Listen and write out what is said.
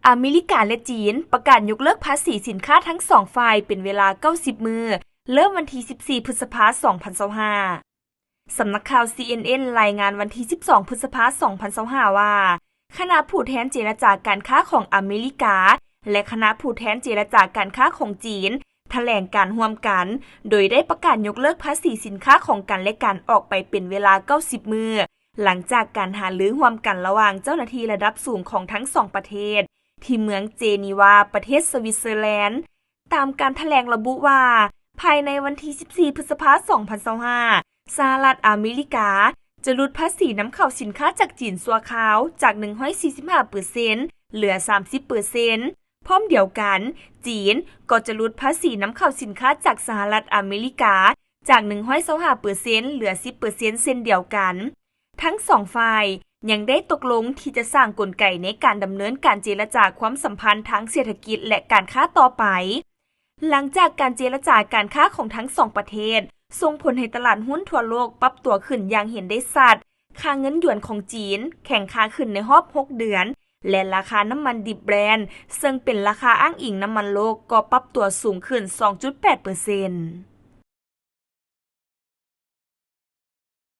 อเมริกาและจีนประกาศยกเลิกภาษีสินค้าทั้ง2ฝ่ายเป็นเวลา90มื้อเริ่มวันที่14พฤษภาคม2025สำนักข่าว CNN รายงานวันที่12พฤษภาคม2025ว่าคณะผู้แทนเจรจาการค้าของอเมริกาและคณะผู้แทนเจรจาการค้าของจีนแถลงการร่วมกันโดยได้ประกาศยกเลิกภาษีสินค้าของกันและกันออกไปเป็นเวลา90มื้อหลังจากการหารือร่วมกันระหว่างเจ้าหน้าที่ระดับสูงของทั้ง2ประเทศที่เมืองเจนีวาประเทศสวิตเซอร์แลนด์ตามการแถลงระบุว่าภายในวันที่14พฤษภาคม2025สหรัฐอเมริกาจะลดภาษีนำเข้าสินค้าจากจีนชั่วคราวจาก 145% เหลือ 30%พร้อมเดียวกันจีนก็จะลดภาษีนำเข้าสินค้าจากสหรัฐอเมริกาจาก 125% เหลือ 10% เช่นเดียวกันทั้ง2ฝ่ายยังได้ตกลงที่จะสร้างกลไกในการดำเนินการเจรจาความสัมพันธ์ทางเศรษฐกิจและการค้าต่อไปหลังจากการเจรจาการค้าของทั้ง2ประเทศส่งผลให้ตลาดหุ้นทั่วโลกปรับตัวขึ้นอย่างเห็นได้ชัดค่าเงินหยวนของจีนแข็งค่าขึ้นในรอบ6เดือนและราคาน้ำมันดิบแบรนท์ซึ่งเป็นราคาอ้างอิงน้ำมันโลกก็ปรับตัวสูงขึ้น 2.8%